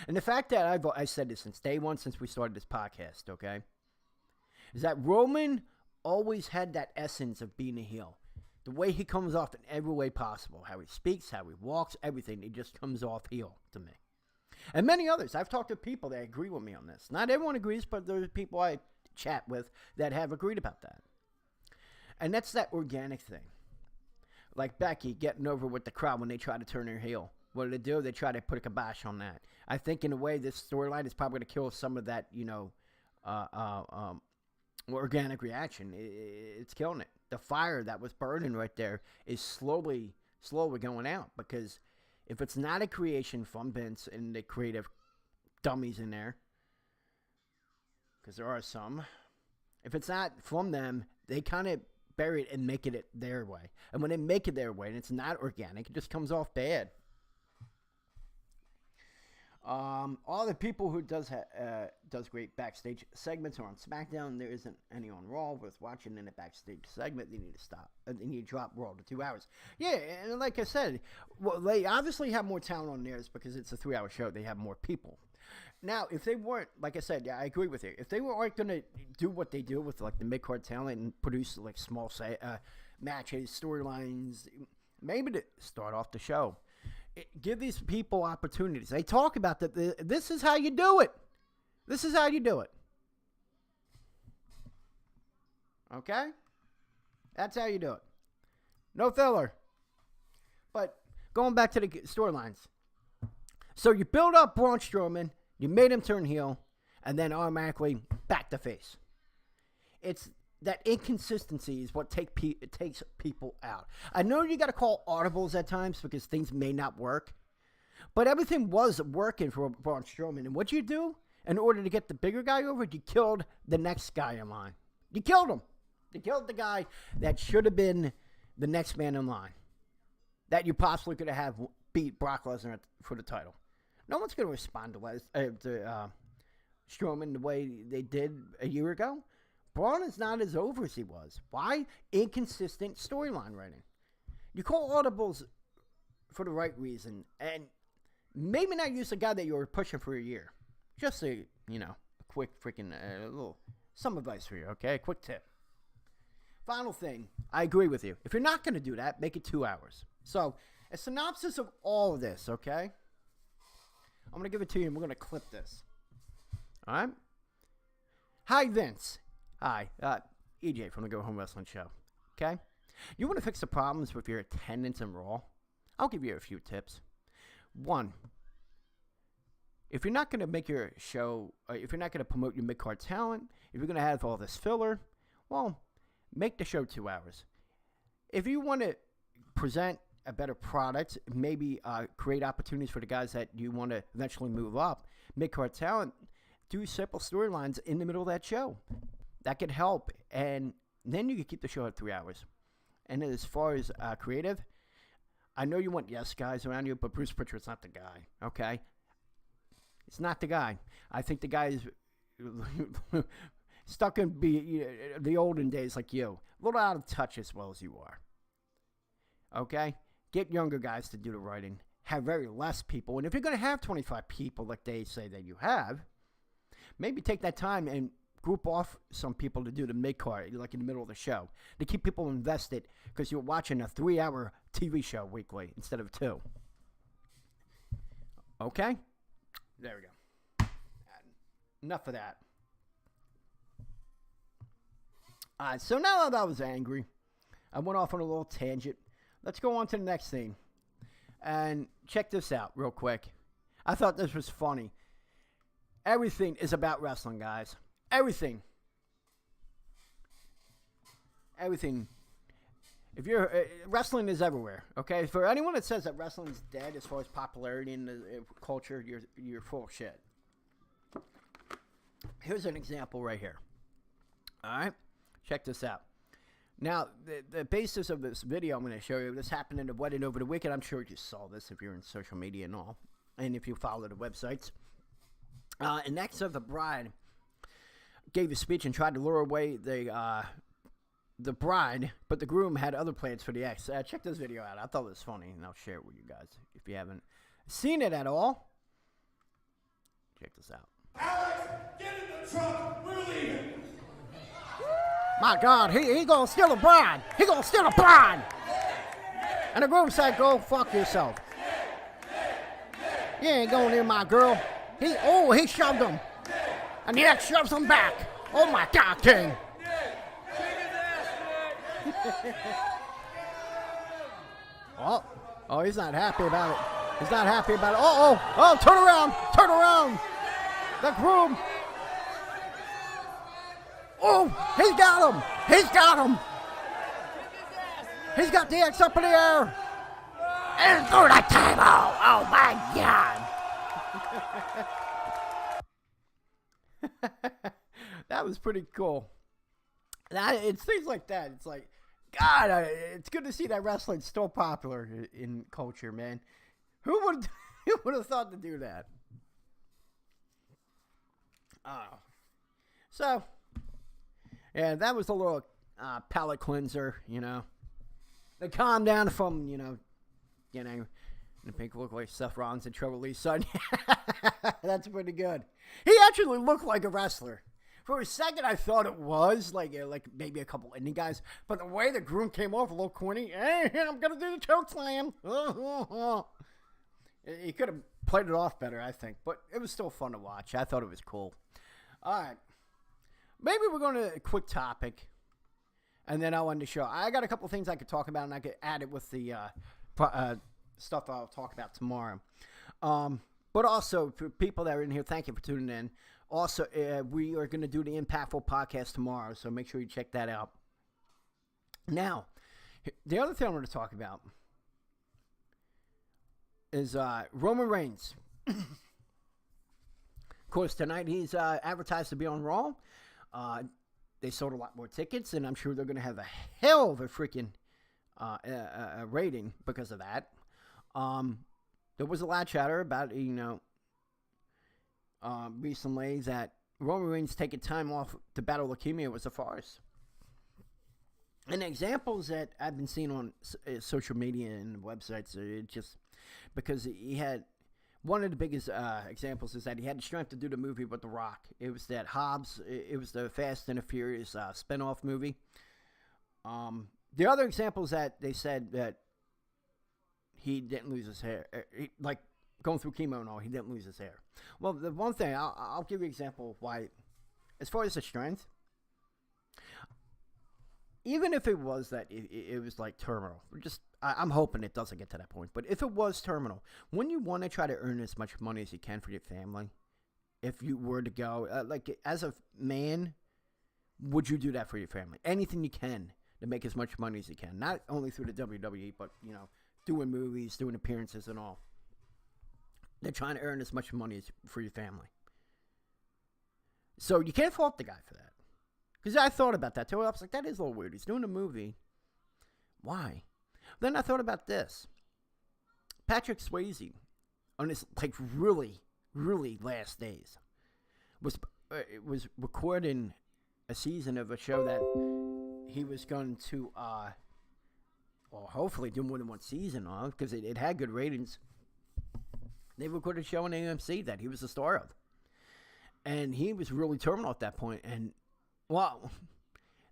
And the fact that I said this since day one, since we started this podcast, okay, is that Roman always had that essence of being a heel. The way he comes off in every way possible. How he speaks, how he walks, everything. He just comes off heel to me. And many others. I've talked to people that agree with me on this. Not everyone agrees, but there's people I chat with that have agreed about that. And that's that organic thing. Like Becky getting over with the crowd when they try to turn her heel. What do they do? They try to put a kibosh on that. I think in a way this storyline is probably going to kill some of that, organic reaction. It's killing it. The fire that was burning right there is slowly going out, because if it's not a creation from Vince and the creative dummies in there, because there are some, if it's not from them, they kind of bury it and make it their way. And when they make it their way and it's not organic, it just comes off bad. All the people who does great backstage segments are on SmackDown. There isn't any on Raw worth watching in a backstage segment. They need to stop. They need to drop Raw to 2 hours. Yeah, and like I said, well, they obviously have more talent on theirs because it's a 3-hour show. They have more people. Now, if they weren't, like I said, yeah, I agree with you. If they weren't going to do what they do with like the mid-card talent and produce like small matches, storylines, maybe to start off the show, give these people opportunities. They talk about that. This is how you do it. This is how you do it. Okay? That's how you do it. No filler. But going back to the storylines. So you build up Braun Strowman, you made him turn heel, and then automatically back to face. It's that inconsistency is what takes people out. I know you got to call audibles at times because things may not work, but everything was working for Braun Strowman. And what you do in order to get the bigger guy over, you killed the next guy in line. You killed him. You killed the guy that should have been the next man in line, that you possibly could have beat Brock Lesnar for the title. No one's going to respond to Strowman the way they did a year ago. Braun is not as over as he was. Why? Inconsistent storyline writing. You call audibles for the right reason, and maybe not use a guy that you were pushing for a year. Just a quick freaking little some advice for you, okay? A quick tip. Final thing, I agree with you. If you're not going to do that, make it 2 hours. So, a synopsis of all of this, okay? I'm going to give it to you, and we're going to clip this. All right? Hi, Vince. Hi, EJ from the Go Home Wrestling Show. Okay? You want to fix the problems with your attendance in Raw? I'll give you a few tips. 1, if you're not going to make your show, if you're not going to promote your mid-card talent, if you're going to have all this filler, well, make the show 2 hours. If you want to present a better product, maybe create opportunities for the guys that you want to eventually move up, mid-card talent, do simple storylines in the middle of that show. That could help, and then you can keep the show at 3 hours. And as far as creative, I know you want yes guys around you, but Bruce Pritchard's not the guy, okay? It's not the guy. I think the guy is stuck in the olden days like you. A little out of touch as well as you are. Okay? Get younger guys to do the writing. Have very less people. And if you're going to have 25 people like they say that you have, maybe take that time and group off some people to do the mid-card, like in the middle of the show, to keep people invested because you're watching a 3-hour TV show weekly instead of 2. Okay? There we go. Enough of that. All right, so now that I was angry, I went off on a little tangent. Let's go on to the next thing. And check this out real quick. I thought this was funny. Everything is about wrestling, guys. Everything. Everything. If you're wrestling is everywhere, okay? For anyone that says that wrestling is dead as far as popularity in the culture, you're full of shit. Here's an example right here. All right? Check this out. Now, the basis of this video I'm going to show you, this happened in the wedding over the weekend. I'm sure you saw this if you're in social media and all, and if you follow the websites. And next of the bride gave a speech and tried to lure away the bride, but the groom had other plans for the ex. Check this video out. I thought it was funny, and I'll share it with you guys if you haven't seen it at all. Check this out. Alex, get in the truck. We're leaving. My God, he gonna steal a bride. He gonna steal a bride. And the groom said, "Go fuck yourself. You ain't going near my girl." He shoved him, and the ex shoves him back. Oh my God, King. Oh, he's not happy about it. He's not happy about it. Oh, turn around. The groom. Oh, he's got him. He's got the X up in the air. And through the table. Oh my God. That was pretty cool. It's things like that. It's like, God, it's good to see that wrestling's still popular in culture, man. Who would have thought to do that? Oh. So, yeah, that was a little palate cleanser, The calm down from, The pink looked like Seth Rollins and Trevor Lee's son. That's pretty good. He actually looked like a wrestler. For a second, I thought it was like maybe a couple indie guys, but the way the groom came off a little corny, hey, I'm gonna do the choke slam. He could have played it off better, I think, but it was still fun to watch. I thought it was cool. All right, maybe we're going to a quick topic, and then I'll end the show. I got a couple things I could talk about, and I could add it with the stuff I'll talk about tomorrow. But also, for people that are in here, thank you for tuning in. Also, we are going to do the Impactful podcast tomorrow, so make sure you check that out. Now, the other thing I want to talk about is Roman Reigns. Of course, tonight he's advertised to be on Raw. They sold a lot more tickets, and I'm sure they're going to have a hell of a freaking rating because of that. There was a lot of chatter about, recently that Roman Reigns taking time off to battle leukemia was a farce. And examples that I've been seeing on social media and websites, it just because he had one of the biggest examples is that he had the strength to do the movie with The Rock. It was that Hobbs. It was the Fast and the Furious spinoff movie. The other example is that they said that he didn't lose his hair, like going through chemo and all. He didn't lose his hair. Well, the one thing I'll give you an example of why, as far as the strength, even if it was that it was like terminal, I'm hoping it doesn't get to that point. But if it was terminal, wouldn't you want to try to earn as much money as you can for your family? If you were to go, like as a man, would you do that for your family? Anything you can to make as much money as you can. Not only through the WWE, but, doing movies, doing appearances and all. They're trying to earn as much money as for your family. So you can't fault the guy for that. Because I thought about that too. I was like, that is a little weird. He's doing a movie. Why? Then I thought about this. Patrick Swayze, on his really, really last days, was recording a season of a show that he was going to, hopefully do more than one season on, because it had good ratings. They recorded a show on AMC that he was the star of. And he was really terminal at that point. And, well,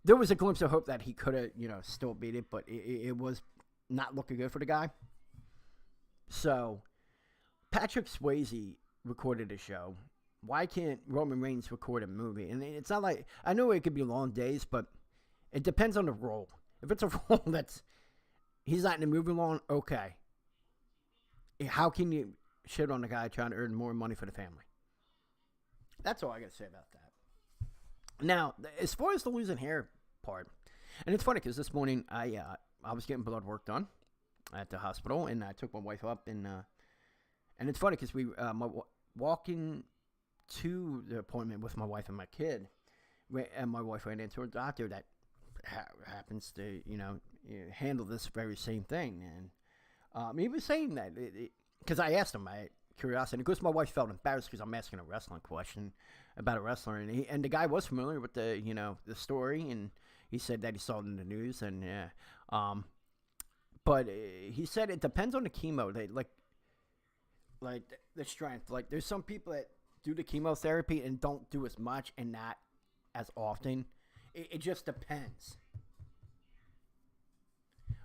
there was a glimpse of hope that he could have, still beat it, but it was not looking good for the guy. So, Patrick Swayze recorded a show. Why can't Roman Reigns record a movie? And it's not like, I know it could be long days, but it depends on the role. If it's a role that's, he's not in the movie long, okay. How can you shit on the guy trying to earn more money for the family? That's all I got to say about that. Now, as far as the losing hair part, and it's funny because this morning I was getting blood work done at the hospital, and I took my wife up, and it's funny because walking to the appointment with my wife and my kid, and my wife ran into a doctor that happens to handle this very same thing, and he was saying that because I asked him my curiosity. Of course, my wife felt embarrassed because I'm asking a wrestling question about a wrestler, and the guy was familiar with the the story, and he said that he saw it in the news, and but he said it depends on the chemo. They like the strength. Like there's some people that do the chemotherapy and don't do as much and not as often. It just depends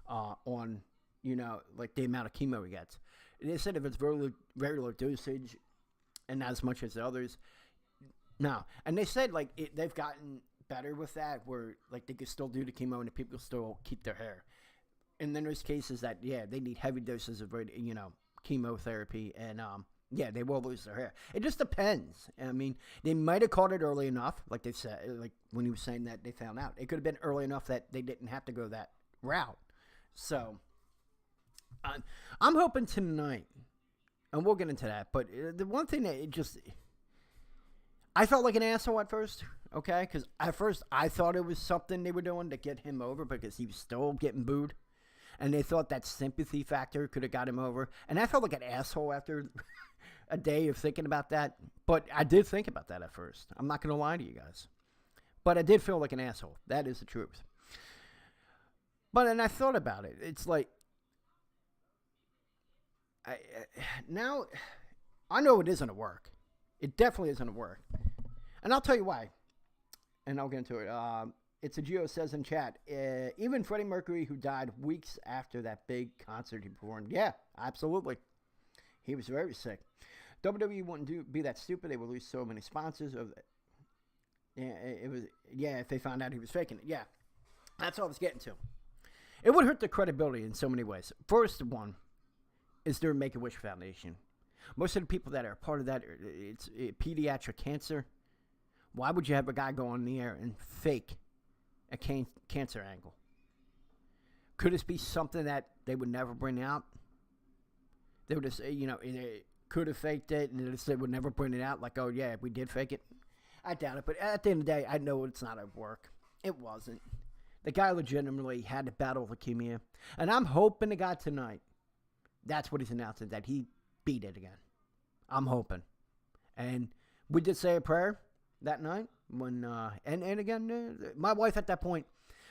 on like the amount of chemo he gets. They said if it's very low dosage and not as much as the others, no. And they said like they've gotten better with that, where like they can still do the chemo and the people still keep their hair. And then there's cases that they need heavy doses of chemotherapy, and they will lose their hair. It just depends. I mean, they might have caught it early enough, like they said, like when he was saying that they found out. It could have been early enough that they didn't have to go that route. So I'm hoping tonight, and we'll get into that, but the one thing that I felt like an asshole at first, okay? Because at first I thought it was something they were doing to get him over because he was still getting booed. And they thought that sympathy factor could have got him over. And I felt like an asshole after a day of thinking about that. But I did think about that at first. I'm not going to lie to you guys. But I did feel like an asshole. That is the truth. But then I thought about it. It's like, now I know it isn't a work. It definitely isn't a work. And I'll tell you why. And I'll get into it. It's a Geo says in chat, even Freddie Mercury, who died weeks after that big concert he performed. Yeah, absolutely. He was very sick. WWE wouldn't be that stupid. They would lose so many sponsors. If they found out he was faking it. Yeah, that's all I was getting to. It would hurt the credibility in so many ways. First one is their Make-A-Wish Foundation. Most of the people that are part of that, it's pediatric cancer. Why would you have a guy go on the air and fake a cancer angle? Could this be something that they would never bring out? They would just, they could have faked it and they would never bring it out. Like, oh yeah, we did fake it. I doubt it. But at the end of the day, I know it's not at work. It wasn't. The guy legitimately had to battle leukemia. And I'm hoping to God tonight, that's what he's announcing, that he beat it again. I'm hoping. And we did say a prayer that night. When and again, my wife at that point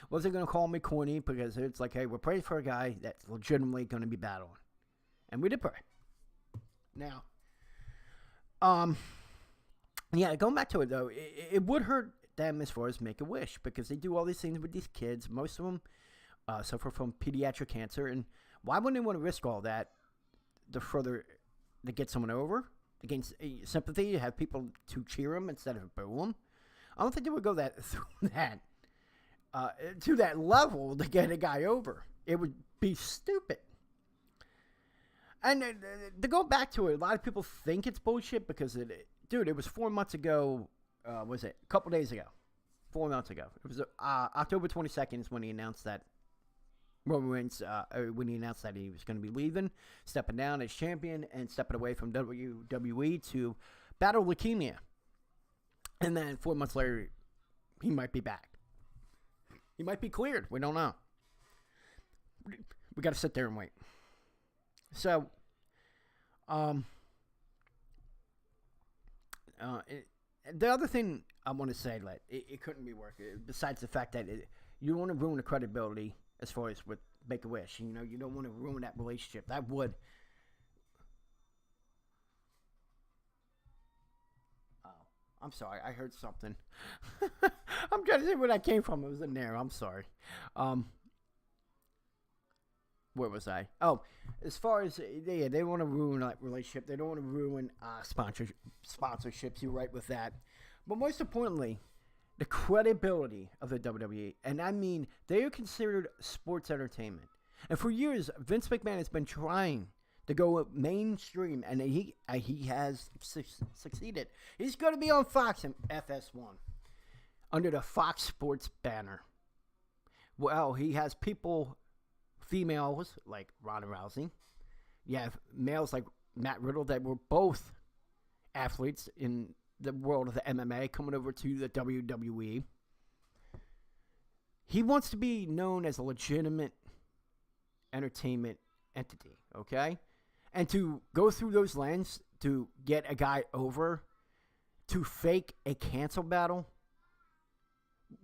wasn't going to call me corny because it's like, hey, we're praying for a guy that's legitimately going to be battling. And we did pray. Now, going back to it, though, it would hurt them as far as Make-A-Wish because they do all these things with these kids. Most of them suffer from pediatric cancer. And why wouldn't they want to risk all that to get someone over, to gain sympathy, to have people to cheer them instead of boo them? I don't think they would go to that level to get a guy over. It would be stupid. And to go back to it, a lot of people think it's bullshit because it was 4 months ago. Was it a couple days ago? 4 months ago. It was October 22nd is when he announced that Roman Reigns, when he announced that he was going to be leaving, stepping down as champion, and stepping away from WWE to battle leukemia. And then 4 months later, he might be back. He might be cleared. We don't know. We got to sit there and wait. So, the other thing I want to say, it couldn't be worse. Besides the fact that you don't want to ruin the credibility as far as with Make-A-Wish. You don't want to ruin that relationship. That would. I'm sorry, I heard something. I'm trying to see where that came from. It was in there. I'm sorry. Where was I? Oh, as far as they want to ruin that relationship. They don't want to ruin sponsorships. You're right with that. But most importantly, the credibility of the WWE. And I mean, they are considered sports entertainment. And for years, Vince McMahon has been trying to go mainstream, and he has succeeded. He's going to be on Fox and FS1 under the Fox Sports banner. Well, he has females like Ronda Rousey. You have males like Matt Riddle that were both athletes in the world of the MMA coming over to the WWE. He wants to be known as a legitimate entertainment entity, okay? And to go through those lanes to get a guy over, to fake a cancel battle,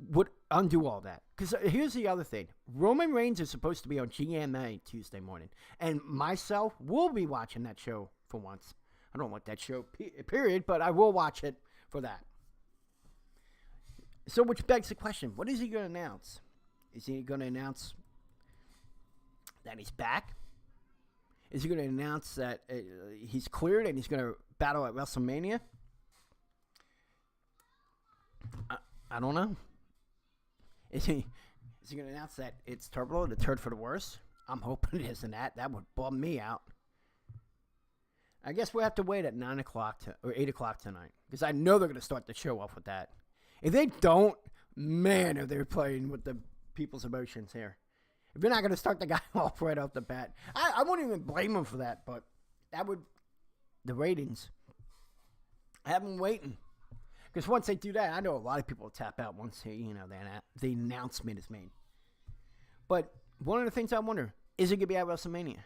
would undo all that. Because here's the other thing. Roman Reigns is supposed to be on GMA Tuesday morning. And myself will be watching that show for once. I don't like that show, period, but I will watch it for that. So which begs the question, what is he going to announce? Is he going to announce that he's back? Is he going to announce that he's cleared and he's going to battle at WrestleMania? I don't know. Is he going to announce that it's Turbo, the turd for the worse? I'm hoping it isn't that. That would bum me out. I guess we'll have to wait at 9 o'clock or 8 o'clock tonight. Because I know they're going to start the show off with that. If they don't, man, are they playing with the people's emotions here. If you're not going to start the guy off right off the bat, I wouldn't even blame him for that, but that would, the ratings, I have them waiting. Because once they do that, I know a lot of people will tap out once the announcement is made. But one of the things I wonder, is he going to be at WrestleMania?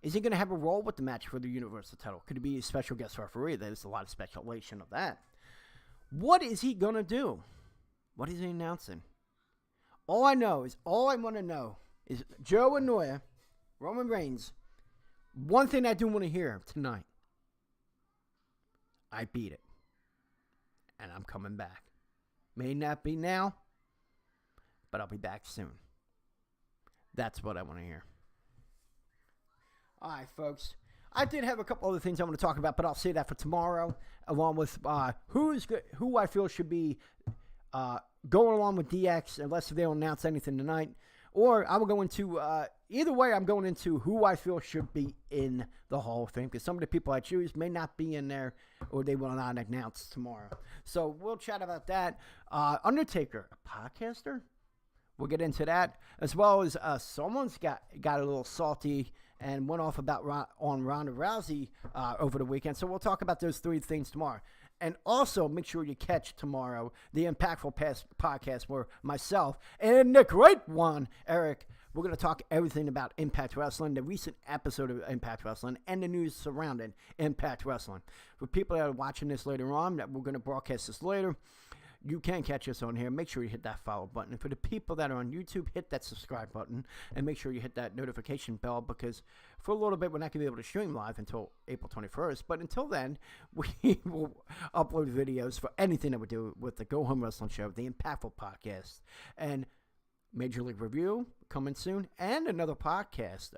Is he going to have a role with the match for the Universal title? Could he be a special guest referee? There's a lot of speculation of that. What is he going to do? What is he announcing? All I want to know is Joe Anoa'i, Roman Reigns, one thing I do want to hear tonight, I beat it. And I'm coming back. May not be now, but I'll be back soon. That's what I want to hear. All right, folks. I did have a couple other things I want to talk about, but I'll save that for tomorrow, along with who I feel should be going along with DX, unless they don't announce anything tonight. Or I will go into, either way, I'm going into who I feel should be in the Hall of Fame, because some of the people I choose may not be in there, or they will not announce tomorrow. So we'll chat about that. Undertaker, a podcaster? We'll get into that, as well as someone's got a little salty and went off on Ronda Rousey over the weekend. So we'll talk about those three things tomorrow. And also, make sure you catch tomorrow the Impactful Past podcast where myself and the great one, Eric, we're going to talk everything about Impact Wrestling, the recent episode of Impact Wrestling, and the news surrounding Impact Wrestling. For people that are watching this later on, that we're going to broadcast this later, you can catch us on here. Make sure you hit that follow button. And for the people that are on YouTube, hit that subscribe button. And make sure you hit that notification bell, because for a little bit, we're not going to be able to stream live until April 21st. But until then, we will upload videos for anything that we do with the Go Home Wrestling Show, the Impactful Podcast, and Major League Review coming soon, and another podcast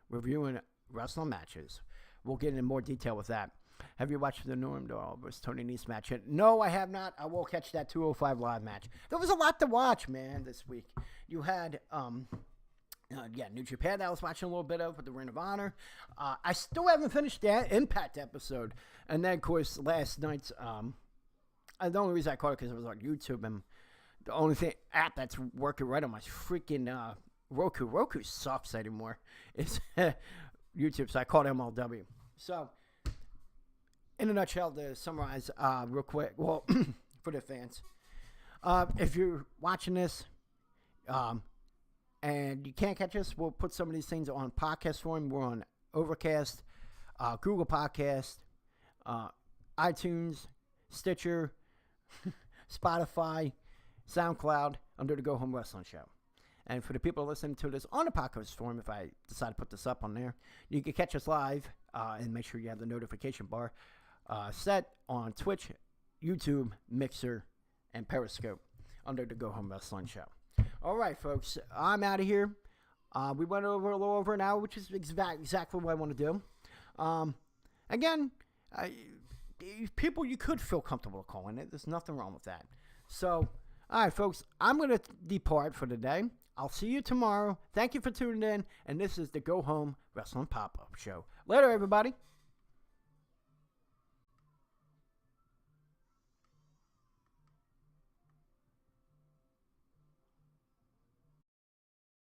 reviewing wrestling matches. We'll get into more detail with that. Have you watched the Norm Doll versus Tony Nese match yet? No, I have not. I will catch that 205 Live match. There was a lot to watch, man, this week. You had, New Japan that I was watching a little bit of with the Ring of Honor. I still haven't finished that Impact episode. And then, of course, last night's, the only reason I caught it because it was on YouTube, and the only app that's working right on my freaking Roku. Roku sucks anymore. It's YouTube, so I called MLW. So, in a nutshell, to summarize real quick, well, for the fans, if you're watching this and you can't catch us, we'll put some of these things on podcast form. We're on Overcast, Google Podcast, iTunes, Stitcher, Spotify, SoundCloud, under the Go Home Wrestling Show. And for the people listening to this on the podcast form, if I decide to put this up on there, you can catch us live and make sure you have the notification bar set on Twitch, YouTube, Mixer, and Periscope under the Go Home Wrestling Show. All right, folks, I'm out of here. We went over a little over an hour, which is exactly what I want to do. Again, people you could feel comfortable calling it. There's nothing wrong with that. So, all right, folks, I'm going to depart for the day. I'll see you tomorrow. Thank you for tuning in, and this is the Go Home Wrestling Pop-Up Show. Later, everybody.